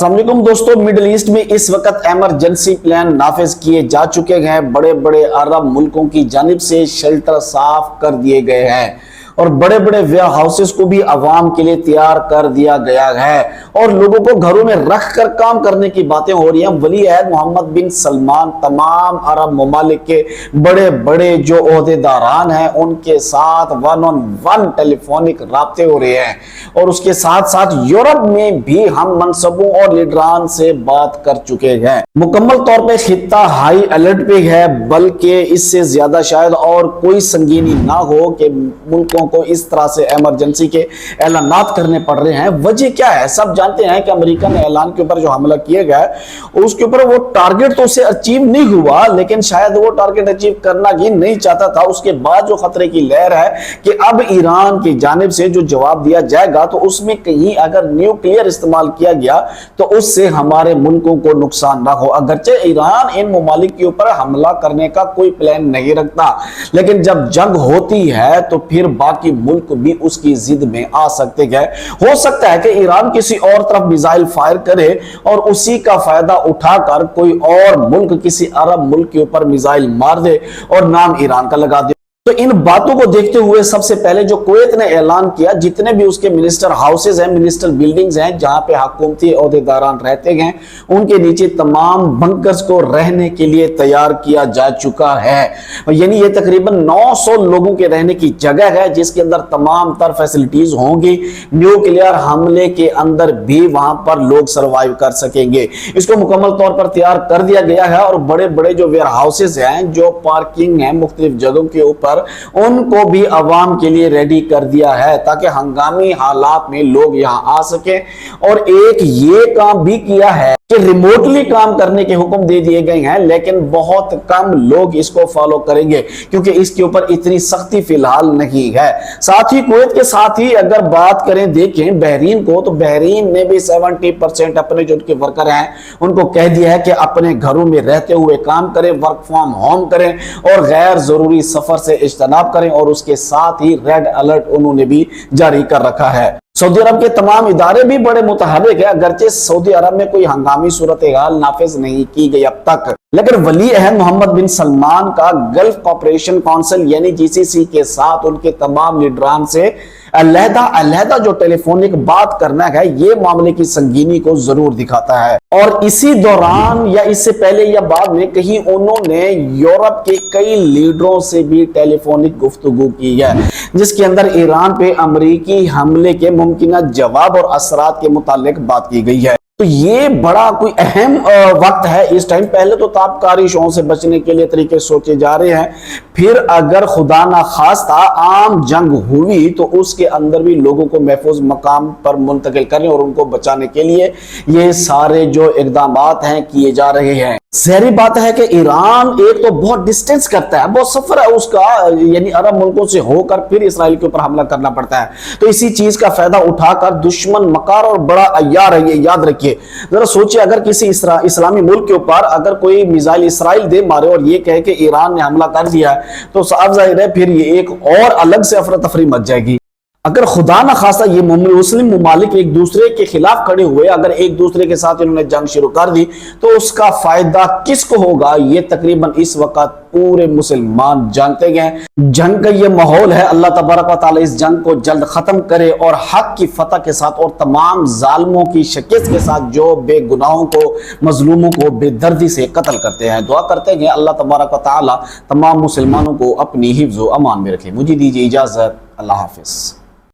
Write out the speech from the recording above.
अस्सलाम वालेकुम दोस्तों, मिडिल ईस्ट में इस वक्त एमरजेंसी प्लान नाफिज किए जा चुके हैं। बड़े बड़े अरब मुल्कों की जानिब से शेल्टर साफ कर दिए गए हैं और बड़े बड़े वेयर हाउसेस को भी अवाम के लिए तैयार कर दिया गया है और लोगों को घरों में रख कर काम करने की बातें हो रही हैं। वली अहद मोहम्मद बिन सलमान तमाम अरब ममालिक के बड़े बड़े जो ओहदेदारान हैं उनके साथ 1-on-1 टेलीफोनिक राब्ते हो रहे हैं और उसके साथ साथ यूरोप में भी हम मनसबों और लीडरान से बात कर चुके हैं। मुकम्मल तौर पर खित्ता हाई अलर्ट पे है, बल्कि इससे ज्यादा शायद और कोई संगीनी ना हो कि मुल्कों को इस तरह से इमरजेंसी के ऐलानात करने पड़ रहे हैं। वजह क्या है? सब जानते हैं कि अमेरिका ने ऐलान के ऊपर जो हमला किया गया उसके ऊपर वो टारगेट तो उसे अचीव नहीं हुआ, लेकिन शायद वो टारगेट अचीव करना ही नहीं चाहता था। उसके बाद जो खतरे की लहर है कि अब ईरान की जानिब से जो जवाब दिया जाएगा तो उसमें कहीं अगर न्यूक्लियर इस्तेमाल किया गया तो उससे हमारे मुल्कों को नुकसान ना हो। अगरचे ईरान इन ममालिक के ऊपर हमला करने का कोई प्लान नहीं रखता, लेकिन जब जंग होती है तो फिर बाकी मुल्क भी उसकी जिद में आ सकते हैं। हो सकता है कि ईरान किसी और तरफ मिसाइल फायर करे और उसी का फायदा उठाकर कोई और मुल्क किसी अरब मुल्क के ऊपर मिसाइल मार दे और नाम ईरान का लगा दे। तो इन बातों को देखते हुए सबसे पहले जो कुवैत ने ऐलान किया, जितने भी उसके मिनिस्टर हाउसेज हैं, मिनिस्टर बिल्डिंग्स हैं जहां पे हुकूमती ओहदेदारान रहते हैं, उनके नीचे तमाम बंकर्स को रहने के लिए तैयार किया जा चुका है। यानी ये तकरीबन 900 लोगों के रहने की जगह है जिसके अंदर तमाम तर फैसिलिटीज होंगी। न्यूक्लियर हमले के अंदर भी वहां पर लोग सर्वाइव कर सकेंगे। इसको मुकम्मल तौर पर तैयार कर दिया गया है और बड़े बड़े जो वेयर हाउसेज हैं, जो पार्किंग है मुख्तलिफ जगहों के ऊपर, उनको भी अवाम के लिए रेडी कर दिया है ताकि हंगामी हालात में लोग यहां आ सके। और एक ये काम भी किया है कि रिमोटली काम करने के हुक्म दे दिए गए हैं, लेकिन बहुत कम लोग इसको फॉलो करेंगे क्योंकि इसके ऊपर इतनी सख्ती फिलहाल नहीं है। साथ ही कुवैत के साथ ही अगर बात करें, देखें बहरीन को, तो बहरीन ने भी 70% अपने जो उनके वर्कर हैं उनको कह दिया है कि अपने घरों में रहते हुए काम करें, वर्क फ्रॉम होम करें और गैर जरूरी सफर से इज्तनाब करें। और उसके साथ ही रेड अलर्ट उन्होंने भी जारी कर रखा है। सऊदी अरब के तमाम इदारे भी बड़े मुतहर्रिक है, अगरचे सऊदी अरब में कोई हंगामी सूरत हाल नाफिज नहीं की गई अब तक, लेकिन वली अहद मोहम्मद बिन सलमान का गल्फ कॉपरेशन काउंसिल यानी जीसीसी के साथ उनके तमाम लीडरान से अलहदा जो टेलीफोनिक बात करना है, ये मामले की संगीनी को जरूर दिखाता है। और इसी दौरान या इससे पहले या बाद में कहीं उन्होंने यूरोप के कई लीडरों से भी टेलीफोनिक गुफ्तगू की है, जिसके अंदर ईरान पे अमेरिकी हमले के मुमकिन जवाब और असरात के मुतालिक बात की गई है। तो ये बड़ा कोई अहम वक्त है इस टाइम। पहले तो ताबकारी शों से बचने के लिए तरीके सोचे जा रहे हैं, फिर अगर खुदा ना खास्ता आम जंग हुई तो उसके अंदर भी लोगों को महफूज मकाम पर मुंतकिल करने और उनको बचाने के लिए ये सारे जो इकदाम हैं किए जा रहे हैं। ज़ाहिर बात है कि ईरान एक तो बहुत डिस्टेंस करता है, बहुत सफर है उसका, यानी अरब मुल्कों से होकर फिर इसराइल के ऊपर हमला करना पड़ता है। तो इसी चीज का फायदा उठाकर दुश्मन मकार और बड़ा अय्यार है, ये याद रखिए। जरा सोचिए, अगर किसी इस्लामी मुल्क के ऊपर अगर कोई मिसाइल इसराइल दे मारे और ये कहे कि ईरान ने हमला कर दिया तो साफ जाहिर है फिर ये एक और अलग से अफरा तफरी मच जाएगी। अगर खुदा ना खासा ये मुस्लिम ममालिक एक दूसरे के खिलाफ खड़े हुए, अगर एक दूसरे के साथ इन्होंने जंग शुरू कर दी तो उसका फायदा किसको होगा, ये तकरीबन इस वक्त पूरे मुसलमान जानते हैं। जंग का ये माहौल है, अल्लाह तबारक व तआला इस जंग को जल्द खत्म करे और हक की फतह के साथ और तमाम जालिमों की शिकस्त के साथ जो बेगुनाहों को, मजलूमों को बेदर्दी से कत्ल करते हैं। दुआ करते हैं अल्लाह तबारक व तआला तमाम मुसलमानों को अपनी हिफ्ज़ व अमान में रखे। मुझे दीजिए इजाजत, अल्लाह हाफिज।